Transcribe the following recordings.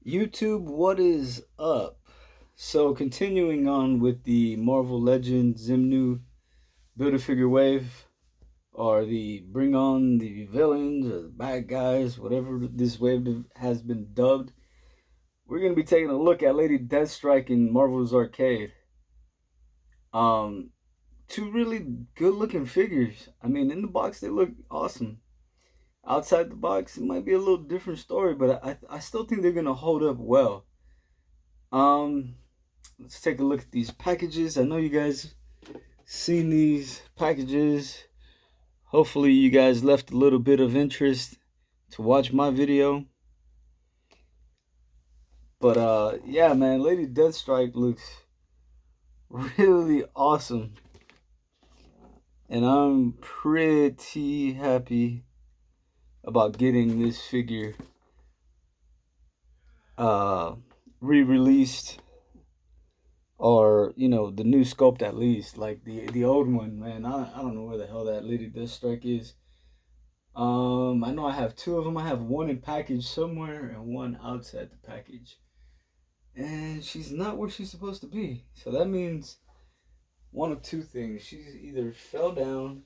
YouTube, what is up? So, continuing on with the Marvel Legends Zemnu Build-A-Figure wave, or the Bring On the Villains, or the Bad Guys, whatever this wave has been dubbed, we're going to be taking a look at Lady Deathstrike in Marvel's Arcade. Two really good-looking figures. I mean, in the box, they look awesome. Outside the box, it might be a little different story, but I still think they're going to hold up well. Um, let's take a look at these packages. I know you guys seen these packages. Hopefully you guys left a little bit of interest to watch my video. But yeah, man, Lady Deathstrike looks really awesome. And I'm pretty happy about getting this figure re-released, or the new sculpt at least. Like the old one, man, I don't know where the hell that Lady Deathstrike is. I know I have two of them. I have one in package somewhere and one outside the package, and she's not where she's supposed to be. So that means one of two things: she's either fell down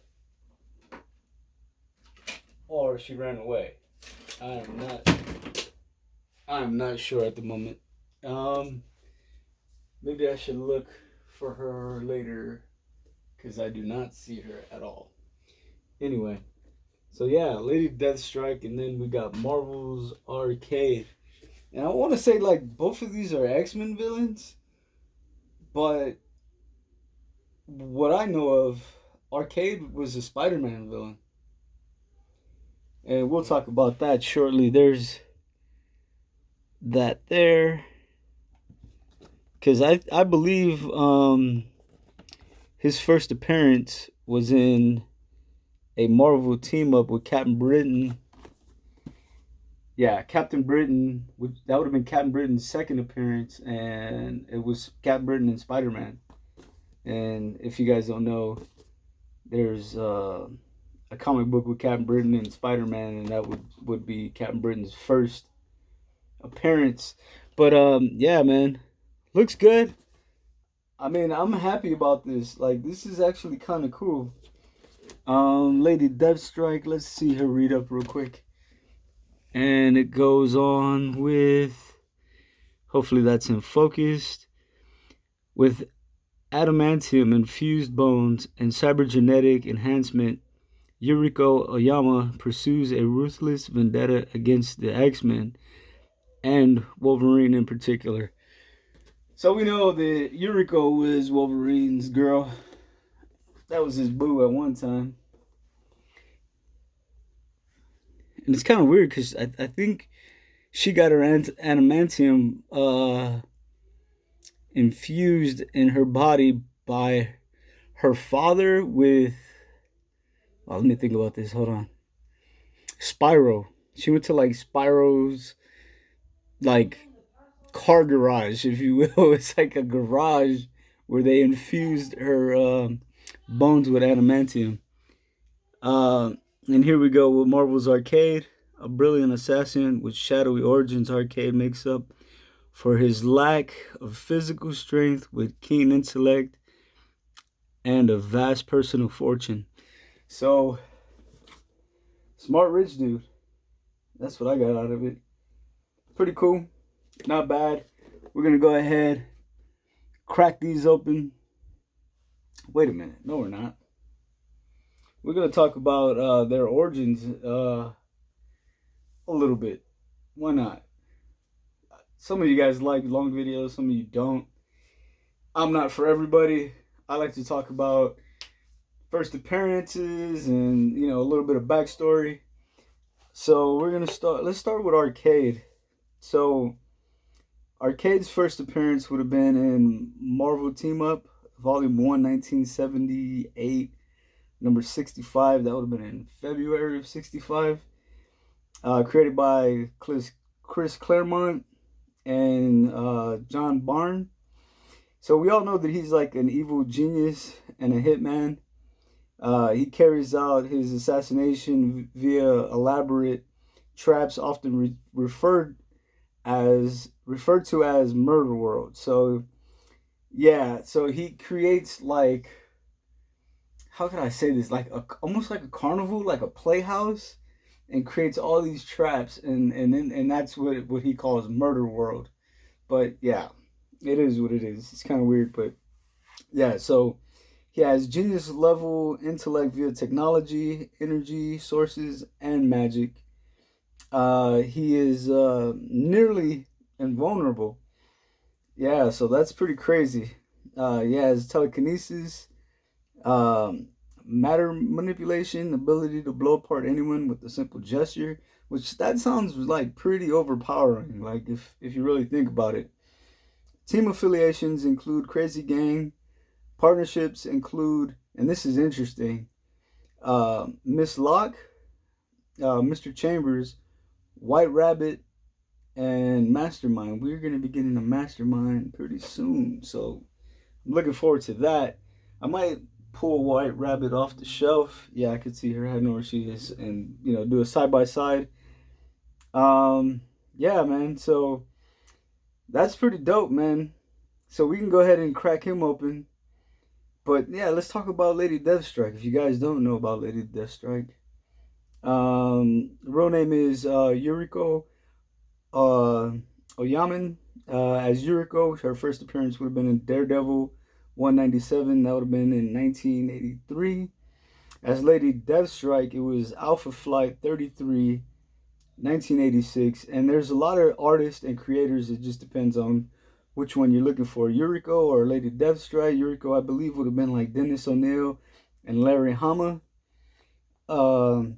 or she ran away. I'm not sure at the moment. Maybe I should look for her later, because I do not see her at all. Anyway, so yeah, Lady Deathstrike, and then we got Marvel's Arcade. And I want to say, like, both of these are X-Men villains, but what I know of, Arcade was a Spider-Man villain. And we'll talk about that shortly. There's that there. Because I believe his first appearance was in a Marvel team up with Captain Britain. Yeah, Captain Britain. That would have been Captain Britain's second appearance, and it was Captain Britain and Spider-Man. And if you guys don't know, there's a comic book with Captain Britain and Spider-Man, and that would be Captain Britain's first appearance. But yeah, man, looks good. I mean, I'm happy about this. Like, this is actually kind of cool. Lady Deathstrike, let's see her read up real quick. And it goes on with, hopefully that's in focused, with adamantium infused bones and cybergenetic enhancement, Yuriko Oyama pursues a ruthless vendetta against the X-Men and Wolverine in particular. So we know that Yuriko was Wolverine's girl. That was his boo at one time. And it's kind of weird because I think she got her adamantium infused in her body by her father with... Oh, let me think about this. Hold on. Spyro. She went to, like, Spyro's, like, car garage, if you will. It's like a garage where they infused her bones with adamantium. And here we go with Marvel's Arcade. A brilliant assassin with shadowy origins, Arcade makes up for his lack of physical strength with keen intellect and a vast personal fortune. So, smart rich dude. That's what I got out of it. Pretty cool. Not bad. We're going to go ahead, crack these open. Wait a minute. No, we're not. We're going to talk about their origins a little bit. Why not? Some of you guys like long videos, some of you don't. I'm not for everybody. I like to talk about first appearances and, a little bit of backstory. So we're going to start. Let's start with Arcade. So Arcade's first appearance would have been in Marvel Team Up, Volume 1, 1978. Number 65, that would have been in February of 65. Created by Chris Claremont and John Byrne. So we all know that he's like an evil genius and a hitman. He carries out his assassination via elaborate traps, often referred as referred to as Murder World. So yeah, so he creates like, how can I say this? Like almost like a carnival, like a playhouse, and creates all these traps, and that's what he calls Murder World. But yeah, it is what it is. It's kind of weird, but yeah. So he has genius level intellect via technology, energy sources, and magic. He is nearly invulnerable. Yeah, so that's pretty crazy. He has telekinesis, um, matter manipulation, ability to blow apart anyone with a simple gesture, which that sounds like pretty overpowering. Like if you really think about it. Team affiliations include Crazy Gang. Partnerships include, and this is interesting, Miss Locke, Mr. Chambers, White Rabbit, and Mastermind. We're going to be getting a Mastermind pretty soon. So I'm looking forward to that. I might pull White Rabbit off the shelf. Yeah, I could see her. I know where she is, and do a side by side. Yeah, man. So that's pretty dope, man. So we can go ahead and crack him open. But yeah, let's talk about Lady Deathstrike. If you guys don't know about Lady Deathstrike, real name is Yuriko Oyamen. As Yuriko, her first appearance would have been in Daredevil 197. That would have been in 1983. As Lady Deathstrike, it was Alpha Flight 33, 1986. And there's a lot of artists and creators. It just depends on which one you're looking for, Yuriko or Lady Deathstrike. Yuriko, I believe, would have been like Dennis O'Neil and Larry Hama. Love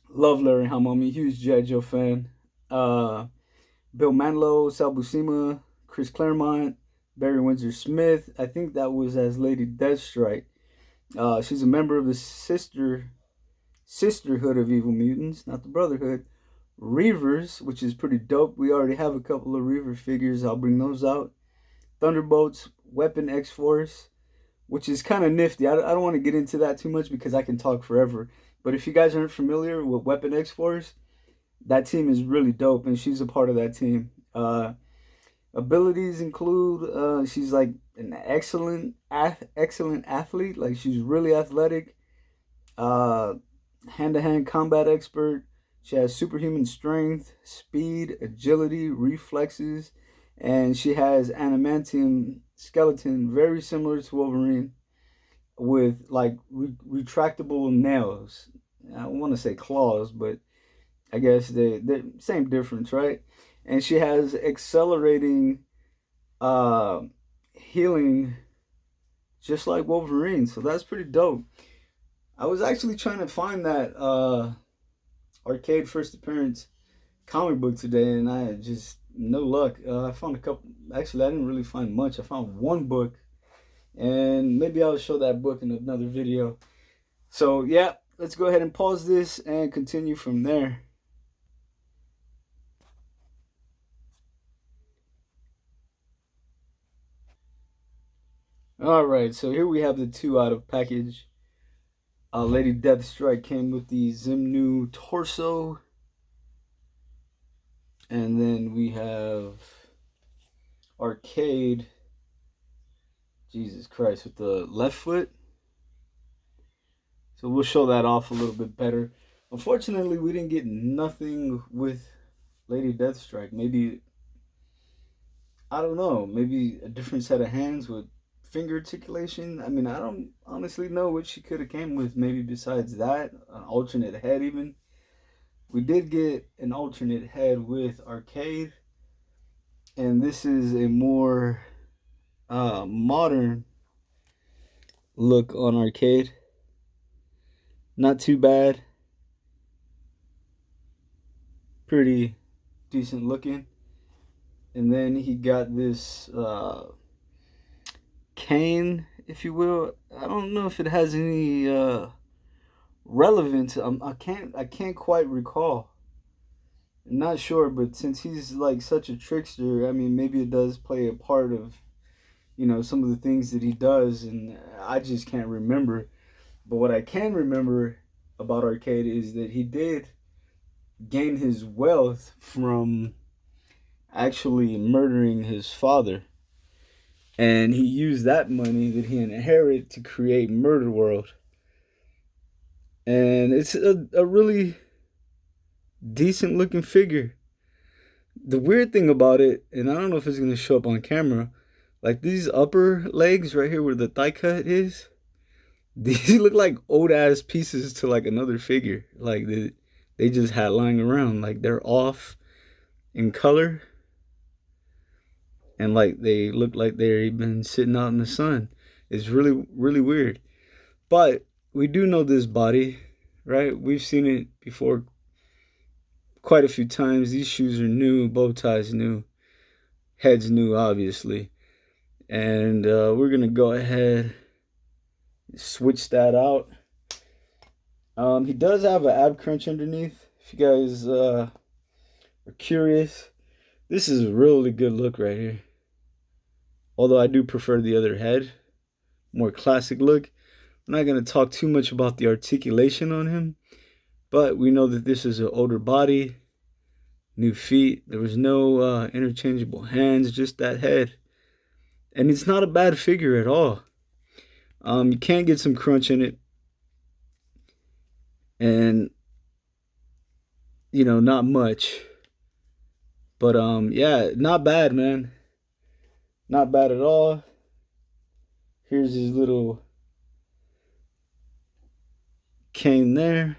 Larry Hama. I'm a huge G.I. Joe fan. Bill Manilow, Sal Buscema, Chris Claremont, Barry Windsor Smith. I think that was as Lady Deathstrike. She's a member of the Sisterhood of Evil Mutants, not the Brotherhood. Reavers, which is pretty dope. We already have a couple of Reaver figures. I'll bring those out. Thunderbolts, Weapon X-Force, which is kind of nifty. I don't want to get into that too much because I can talk forever. But if you guys aren't familiar with Weapon X-Force, that team is really dope, and she's a part of that team. Abilities include she's like an excellent athlete. Like she's really athletic. Hand-to-hand combat expert. She has superhuman strength, speed, agility, reflexes, and she has adamantium skeleton, very similar to Wolverine, with like retractable nails. I want to say claws, but I guess they're same difference, right? And she has accelerating uh, healing, just like Wolverine. So that's pretty dope. I was actually trying to find that arcade first appearance comic book today, and I just no luck. I found a couple. Actually, I didn't really find much. I found one book, and maybe I'll show that book in another video. So yeah, let's go ahead and pause this and continue from there. All right, so here we have the two out of package. Lady Deathstrike came with the Zemnu torso. And then we have Arcade, Jesus Christ, with the left foot. So we'll show that off a little bit better. Unfortunately, we didn't get nothing with Lady Deathstrike. Maybe, I don't know, maybe a different set of hands with finger articulation. I mean, I don't honestly know what she could have came with, maybe besides that, an alternate head even. We did get an alternate head with Arcade, and this is a more modern look on Arcade. Not too bad. Pretty decent looking. And then he got this cane, if you will. I don't know if it has any relevance. I can't quite recall. I'm not sure, but since he's like such a trickster, I mean, maybe it does play a part of, some of the things that he does, and I just can't remember. But what I can remember about Arcade is that he did gain his wealth from, actually murdering his father. And he used that money that he inherited to create Murder World. And it's a really decent looking figure. The weird thing about it, and I don't know if it's going to show up on camera, like these upper legs right here where the thigh cut is, these look like old ass pieces to like another figure. Like they just had lying around. Like they're off in color. And like they look like they've been sitting out in the sun. It's really, really weird. But we do know this body, right? We've seen it before quite a few times. These shoes are new, bow ties new, heads new, obviously. And we're going to go ahead and switch that out. He does have an ab crunch underneath. If you guys are curious, this is a really good look right here. Although I do prefer the other head, more classic look. I'm not going to talk too much about the articulation on him, but we know that this is an older body, new feet. There was no interchangeable hands, just that head. And it's not a bad figure at all. You can get some crunch in it. And, you know, not much. But, yeah, not bad, man. Not bad at all. Here's his little cane there.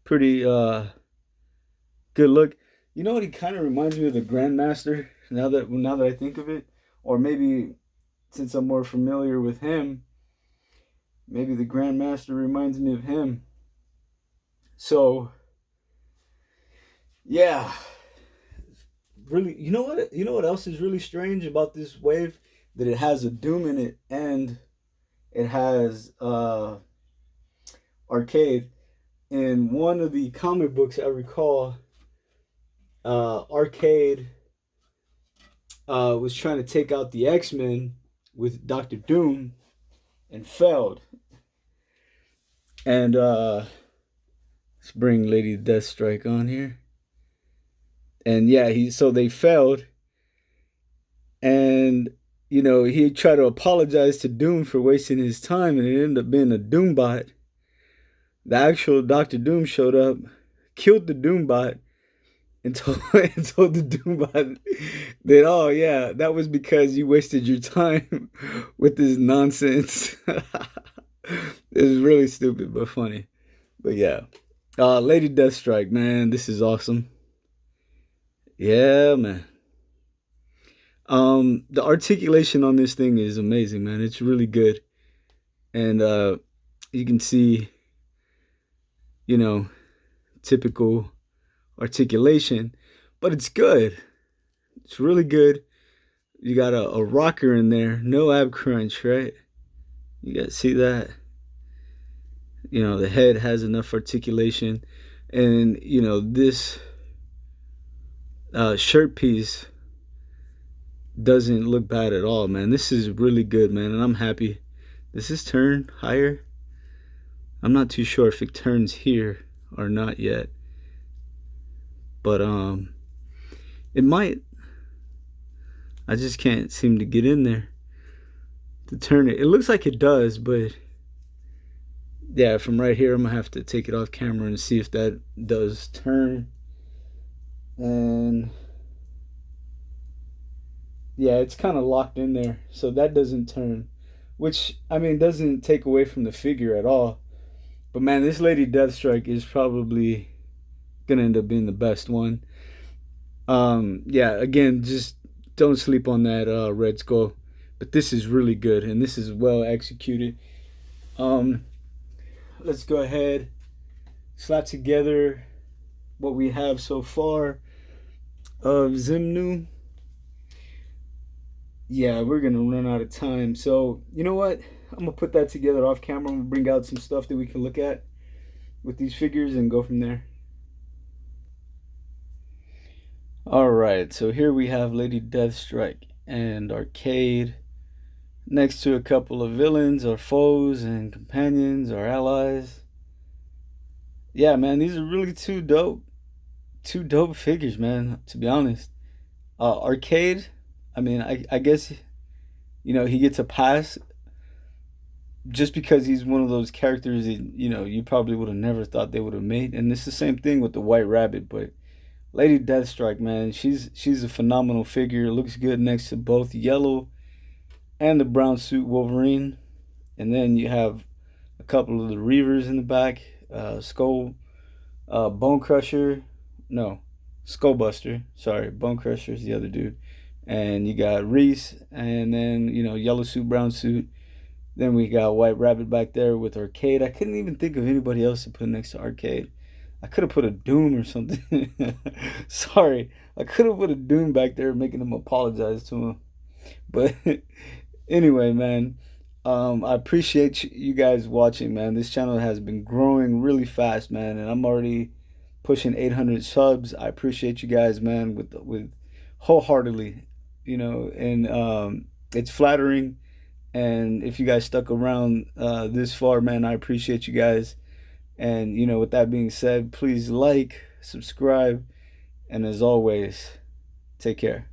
Pretty good look. You know what? He kind of reminds me of the Grandmaster. Now that I think of it, or maybe since I'm more familiar with him, maybe the Grandmaster reminds me of him. So, yeah. Really, you know what? You know what else is really strange about this wave? That it has a Doom in it and it has arcade. In one of the comic books I recall, Arcade was trying to take out the X-Men with Dr. Doom and failed. And let's bring Lady Deathstrike on here. And yeah, they failed. And you know, he tried to apologize to Doom for wasting his time, and it ended up being a Doombot. The actual Dr. Doom showed up, killed the Doombot, and told the Doombot that, oh yeah, that was because you wasted your time with this nonsense. It was really stupid, but funny. But yeah. Lady Deathstrike, man, this is awesome. Yeah, man. The articulation on this thing is amazing, man. It's really good. And you can see, you know, typical articulation, but it's good. It's really good. You got a rocker in there, no ab crunch, right? You guys see that? You know, the head has enough articulation, and you know, this shirt piece doesn't look bad at all, man. This is really good, man, and I'm happy. Does this turn higher? I'm not too sure if it turns here or not yet, but it might. I just can't seem to get in there to turn it. It looks like it does, but yeah, from right here I'm gonna have to take it off camera and see if that does turn. And yeah, it's kind of locked in there, so that doesn't turn, which I mean doesn't take away from the figure at all. But man, this Lady Deathstrike is probably gonna end up being the best one. Yeah, again, just don't sleep on that Red Skull, but this is really good and this is well executed. Let's go ahead, slap together what we have so far of Zemnu. Yeah, we're gonna run out of time, so you know what, I'm gonna put that together off camera. I'm gonna bring out some stuff that we can look at with these figures and go from there. Alright, so here we have Lady Deathstrike and Arcade next to a couple of villains or foes and companions or allies. Yeah, man, these are really two dope Two dope figures, man. To be honest, Arcade. I mean, I guess he gets a pass just because he's one of those characters that you probably would have never thought they would have made. And it's the same thing with the White Rabbit, but Lady Deathstrike, man, she's a phenomenal figure. Looks good next to both yellow and the brown suit Wolverine. And then you have a couple of the Reavers in the back. Skull, Bone Crusher, no, Skullbuster. Sorry, Bone Crusher is the other dude. And you got Reese, and then yellow suit, brown suit. Then we got White Rabbit back there with Arcade. I couldn't even think of anybody else to put next to Arcade. I could have put a Doom or something. Sorry, I could have put a Doom back there, making him apologize to him. But anyway, man, I appreciate you guys watching, man. This channel has been growing really fast, man, and I'm already pushing 800 subs. I appreciate you guys, man, with wholeheartedly, and it's flattering. And if you guys stuck around this far, man, I appreciate you guys. And with that being said, please like, subscribe, and as always, take care.